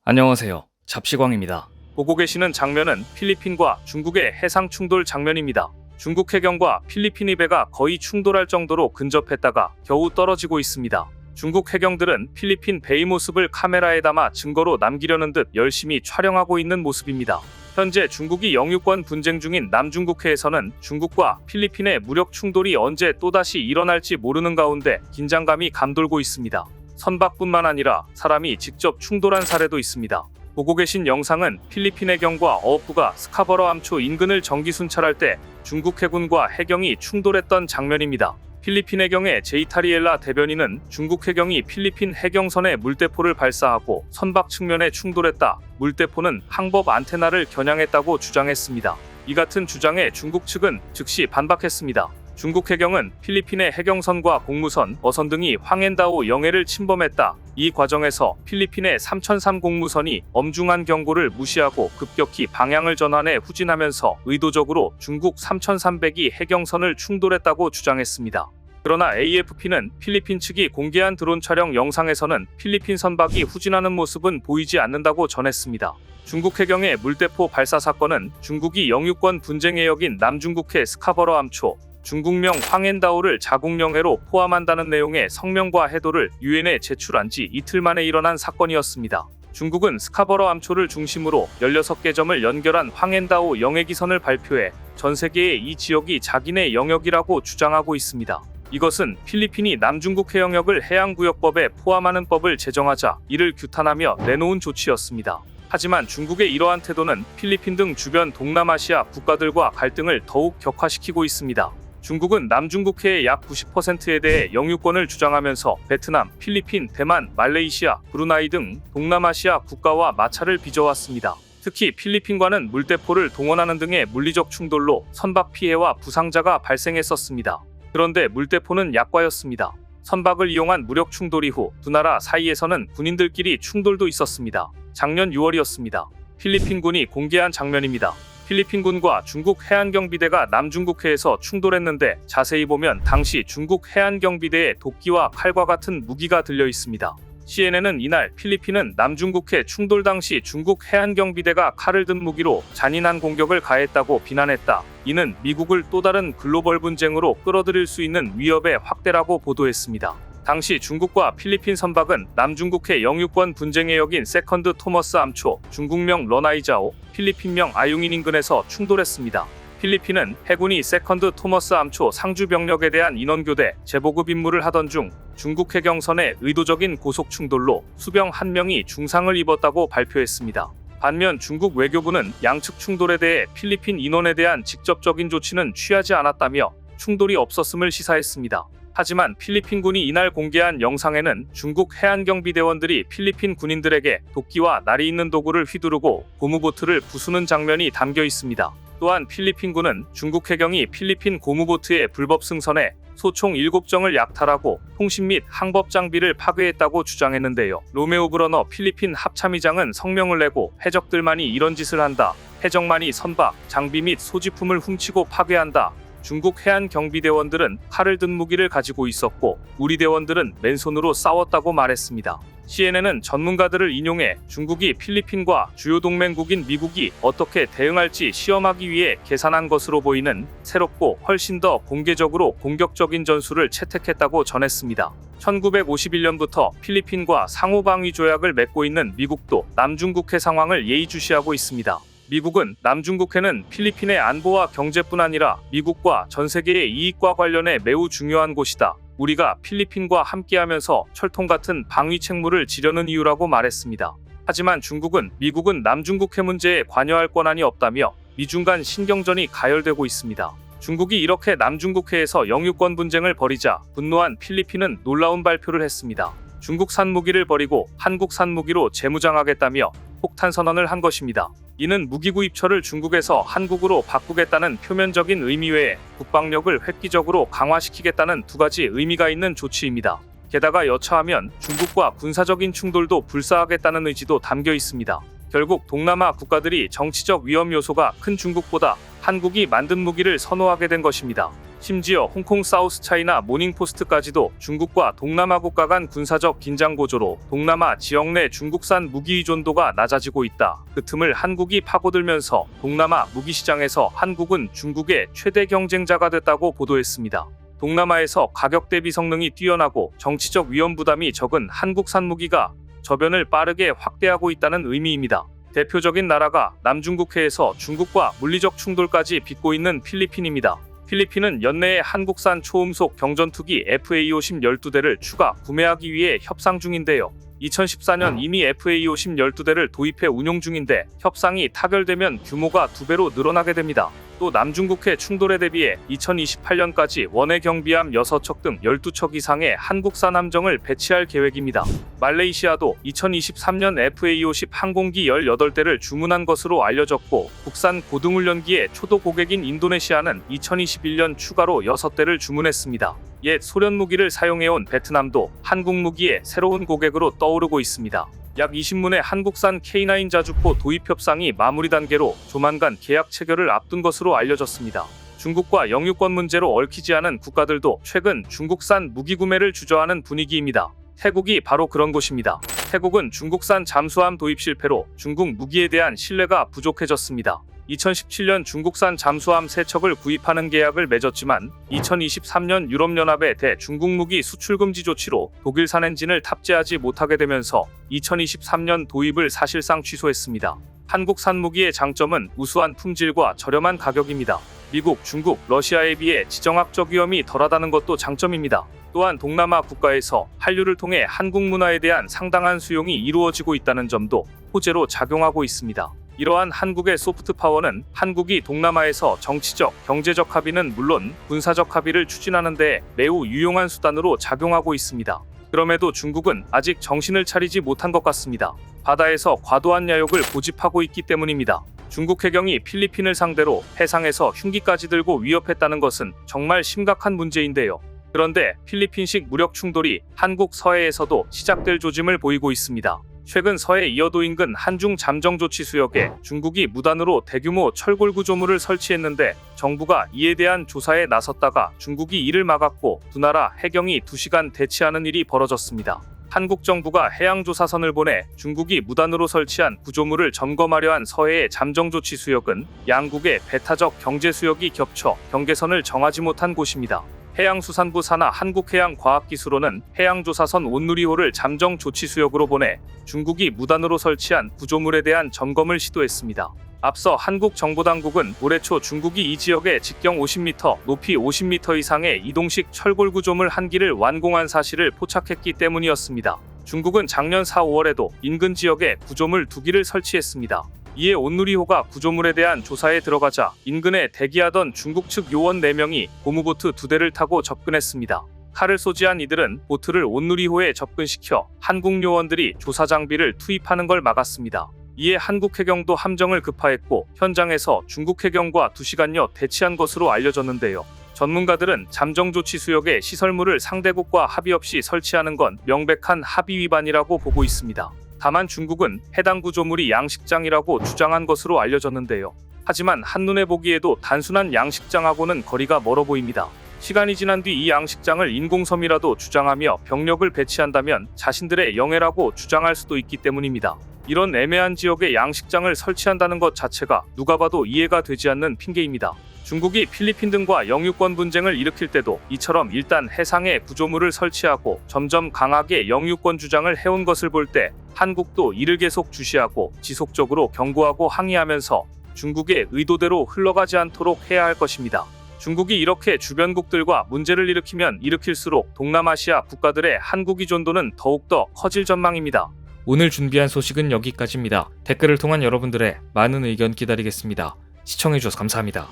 안녕하세요. 잡시광입니다. 보고 계시는 장면은 필리핀과 중국의 해상 충돌 장면입니다. 중국 해경과 필리핀 해배가 거의 충돌할 정도로 근접했다가 겨우 떨어지고 있습니다. 중국 해경들은 필리핀 배의 모습을 카메라에 담아 증거로 남기려는 듯 열심히 촬영하고 있는 모습입니다. 현재 중국이 영유권 분쟁 중인 남중국해에서는 중국과 필리핀의 무력 충돌이 언제 또다시 일어날지 모르는 가운데 긴장감이 감돌고 있습니다. 선박뿐만 아니라 사람이 직접 충돌한 사례도 있습니다. 보고 계신 영상은 필리핀 해경과 어업부가 스카버러 암초 인근을 정기 순찰할 때 중국 해군과 해경이 충돌했던 장면입니다. 필리핀 해경의 제이타리엘라 대변인은 중국 해경이 필리핀 해경선에 물대포를 발사하고 선박 측면에 충돌했다. 물대포는 항법 안테나를 겨냥했다고 주장했습니다. 이 같은 주장에 중국 측은 즉시 반박했습니다. 중국 해경은 필리핀의 해경선과 공무선, 어선 등이 황엔다오 영해를 침범했다. 이 과정에서 필리핀의 3003 공무선이 엄중한 경고를 무시하고 급격히 방향을 전환해 후진하면서 의도적으로 중국 3300이 해경선을 충돌했다고 주장했습니다. 그러나 AFP는 필리핀 측이 공개한 드론 촬영 영상에서는 필리핀 선박이 후진하는 모습은 보이지 않는다고 전했습니다. 중국 해경의 물대포 발사 사건은 중국이 영유권 분쟁 해역인 남중국해 스카버러 암초, 중국명 황엔다오를 자국영해로 포함한다는 내용의 성명과 해도를 유엔에 제출한 지 이틀 만에 일어난 사건이었습니다. 중국은 스카버러 암초를 중심으로 16개 점을 연결한 황엔다오 영해기선을 발표해 전 세계의 이 지역이 자기네 영역이라고 주장하고 있습니다. 이것은 필리핀이 남중국해 영역을 해양구역법에 포함하는 법을 제정하자 이를 규탄하며 내놓은 조치였습니다. 하지만 중국의 이러한 태도는 필리핀 등 주변 동남아시아 국가들과 갈등을 더욱 격화시키고 있습니다. 중국은 남중국해의 약 90%에 대해 영유권을 주장하면서 베트남, 필리핀, 대만, 말레이시아, 브루나이 등 동남아시아 국가와 마찰을 빚어왔습니다. 특히 필리핀과는 물대포를 동원하는 등의 물리적 충돌로 선박 피해와 부상자가 발생했었습니다. 그런데 물대포는 약과였습니다. 선박을 이용한 무력 충돌 이후 두 나라 사이에서는 군인들끼리 충돌도 있었습니다. 작년 6월이었습니다. 필리핀군이 공개한 장면입니다. 필리핀군과 중국 해안경비대가 남중국해에서 충돌했는데 자세히 보면 당시 중국 해안경비대에 도끼와 칼과 같은 무기가 들려 있습니다. CNN은 이날 필리핀은 남중국해 충돌 당시 중국 해안경비대가 칼을 든 무기로 잔인한 공격을 가했다고 비난했다. 이는 미국을 또 다른 글로벌 분쟁으로 끌어들일 수 있는 위협의 확대라고 보도했습니다. 당시 중국과 필리핀 선박은 남중국해 영유권 분쟁 해역인 세컨드 토머스 암초, 중국명 러나이자오, 필리핀명 아융인 인근에서 충돌했습니다. 필리핀은 해군이 세컨드 토머스 암초 상주 병력에 대한 인원교대, 재보급 임무를 하던 중 중국 해경선의 의도적인 고속 충돌로 수병 1명이 중상을 입었다고 발표했습니다. 반면 중국 외교부는 양측 충돌에 대해 필리핀 인원에 대한 직접적인 조치는 취하지 않았다며 충돌이 없었음을 시사했습니다. 하지만 필리핀군이 이날 공개한 영상에는 중국 해안경비대원들이 필리핀 군인들에게 도끼와 날이 있는 도구를 휘두르고 고무보트를 부수는 장면이 담겨 있습니다. 또한 필리핀군은 중국 해경이 필리핀 고무보트의 불법 승선에 소총 7정을 약탈하고 통신 및 항법 장비를 파괴했다고 주장했는데요. 로메오 브러너 필리핀 합참의장은 성명을 내고 해적들만이 이런 짓을 한다. 해적만이 선박, 장비 및 소지품을 훔치고 파괴한다. 중국 해안경비대원들은 칼을 든 무기를 가지고 있었고 우리 대원들은 맨손으로 싸웠다고 말했습니다. CNN은 전문가들을 인용해 중국이 필리핀과 주요 동맹국인 미국이 어떻게 대응할지 시험하기 위해 계산한 것으로 보이는 새롭고 훨씬 더 공개적으로 공격적인 전술을 채택했다고 전했습니다. 1951년부터 필리핀과 상호방위 조약을 맺고 있는 미국도 남중국해 상황을 예의주시하고 있습니다. 미국은 남중국해는 필리핀의 안보와 경제뿐 아니라 미국과 전 세계의 이익과 관련해 매우 중요한 곳이다. 우리가 필리핀과 함께하면서 철통 같은 방위 책무를 지려는 이유라고 말했습니다. 하지만 중국은 미국은 남중국해 문제에 관여할 권한이 없다며 미중 간 신경전이 가열되고 있습니다. 중국이 이렇게 남중국해에서 영유권 분쟁을 벌이자 분노한 필리핀은 놀라운 발표를 했습니다. 중국산 무기를 버리고 한국산 무기로 재무장하겠다며 폭탄 선언을 한 것입니다. 이는 무기 구입처를 중국에서 한국으로 바꾸겠다는 표면적인 의미 외에 국방력을 획기적으로 강화시키겠다는 두 가지 의미가 있는 조치입니다. 게다가 여차하면 중국과 군사적인 충돌도 불사하겠다는 의지도 담겨 있습니다. 결국 동남아 국가들이 정치적 위험 요소가 큰 중국보다 한국이 만든 무기를 선호하게 된 것입니다. 심지어 홍콩 사우스 차이나 모닝포스트까지도 중국과 동남아 국가 간 군사적 긴장 고조로 동남아 지역 내 중국산 무기 의존도가 낮아지고 있다. 그 틈을 한국이 파고들면서 동남아 무기 시장에서 한국은 중국의 최대 경쟁자가 됐다고 보도했습니다. 동남아에서 가격 대비 성능이 뛰어나고 정치적 위험 부담이 적은 한국산 무기가 저변을 빠르게 확대하고 있다는 의미입니다. 대표적인 나라가 남중국해에서 중국과 물리적 충돌까지 빚고 있는 필리핀입니다. 필리핀은 연내에 한국산 초음속 경전투기 FA-50 12대를 추가 구매하기 위해 협상 중인데요. 2014년 이미 FA-50 12대를 도입해 운용 중인데 협상이 타결되면 규모가 2배로 늘어나게 됩니다. 또 남중국해 충돌에 대비해 2028년까지 원해 경비함 6척 등 12척 이상의 한국산 함정을 배치할 계획입니다. 말레이시아도 2023년 FA-50 항공기 18대를 주문한 것으로 알려졌고 국산 고등훈련기의 초도 고객인 인도네시아는 2021년 추가로 6대를 주문했습니다. 옛 소련 무기를 사용해온 베트남도 한국 무기의 새로운 고객으로 떠오르고 있습니다. 약 20문의 한국산 K9 자주포 도입 협상이 마무리 단계로 조만간 계약 체결을 앞둔 것으로 알려졌습니다. 중국과 영유권 문제로 얽히지 않은 국가들도 최근 중국산 무기 구매를 주저하는 분위기입니다. 태국이 바로 그런 곳입니다. 태국은 중국산 잠수함 도입 실패로 중국 무기에 대한 신뢰가 부족해졌습니다. 2017년 중국산 잠수함 3척을 구입하는 계약을 맺었지만 2023년 유럽연합의 대중국 무기 수출 금지 조치로 독일산 엔진을 탑재하지 못하게 되면서 2023년 도입을 사실상 취소했습니다. 한국산 무기의 장점은 우수한 품질과 저렴한 가격입니다. 미국, 중국, 러시아에 비해 지정학적 위험이 덜하다는 것도 장점입니다. 또한 동남아 국가에서 한류를 통해 한국 문화에 대한 상당한 수용이 이루어지고 있다는 점도 호재로 작용하고 있습니다. 이러한 한국의 소프트 파워는 한국이 동남아에서 정치적, 경제적 합의는 물론 군사적 합의를 추진하는 데 매우 유용한 수단으로 작용하고 있습니다. 그럼에도 중국은 아직 정신을 차리지 못한 것 같습니다. 바다에서 과도한 야욕을 고집하고 있기 때문입니다. 중국 해경이 필리핀을 상대로 해상에서 흉기까지 들고 위협했다는 것은 정말 심각한 문제인데요. 그런데 필리핀식 무력 충돌이 한국 서해에서도 시작될 조짐을 보이고 있습니다. 최근 서해 이어도 인근 한중 잠정조치수역에 중국이 무단으로 대규모 철골 구조물을 설치했는데 정부가 이에 대한 조사에 나섰다가 중국이 이를 막았고 두 나라 해경이 2시간 대치하는 일이 벌어졌습니다. 한국 정부가 해양조사선을 보내 중국이 무단으로 설치한 구조물을 점검하려 한 서해의 잠정조치수역은 양국의 배타적 경제수역이 겹쳐 경계선을 정하지 못한 곳입니다. 해양수산부 산하 한국해양과학기술원은 해양조사선 온누리호를 잠정조치수역으로 보내 중국이 무단으로 설치한 구조물에 대한 점검을 시도했습니다. 앞서 한국정보당국은 올해 초 중국이 이 지역에 직경 50m, 높이 50m 이상의 이동식 철골 구조물 한 기를 완공한 사실을 포착했기 때문이었습니다. 중국은 작년 4, 5월에도 인근 지역에 구조물 2기를 설치했습니다. 이에 온누리호가 구조물에 대한 조사에 들어가자 인근에 대기하던 중국 측 요원 4명이 고무보트 2대를 타고 접근했습니다. 칼을 소지한 이들은 보트를 온누리호에 접근시켜 한국 요원들이 조사 장비를 투입하는 걸 막았습니다. 이에 한국 해경도 함정을 급파했고 현장에서 중국 해경과 2시간여 대치한 것으로 알려졌는데요. 전문가들은 잠정조치수역에 시설물을 상대국과 합의 없이 설치하는 건 명백한 합의 위반이라고 보고 있습니다. 다만 중국은 해당 구조물이 양식장이라고 주장한 것으로 알려졌는데요. 하지만 한눈에 보기에도 단순한 양식장하고는 거리가 멀어 보입니다. 시간이 지난 뒤 이 양식장을 인공섬이라도 주장하며 병력을 배치한다면 자신들의 영해라고 주장할 수도 있기 때문입니다. 이런 애매한 지역에 양식장을 설치한다는 것 자체가 누가 봐도 이해가 되지 않는 핑계입니다. 중국이 필리핀 등과 영유권 분쟁을 일으킬 때도 이처럼 일단 해상에 구조물을 설치하고 점점 강하게 영유권 주장을 해온 것을 볼 때 한국도 이를 계속 주시하고 지속적으로 경고하고 항의하면서 중국의 의도대로 흘러가지 않도록 해야 할 것입니다. 중국이 이렇게 주변국들과 문제를 일으키면 일으킬수록 동남아시아 국가들의 한국 의존도는 더욱더 커질 전망입니다. 오늘 준비한 소식은 여기까지입니다. 댓글을 통한 여러분들의 많은 의견 기다리겠습니다. 시청해주셔서 감사합니다.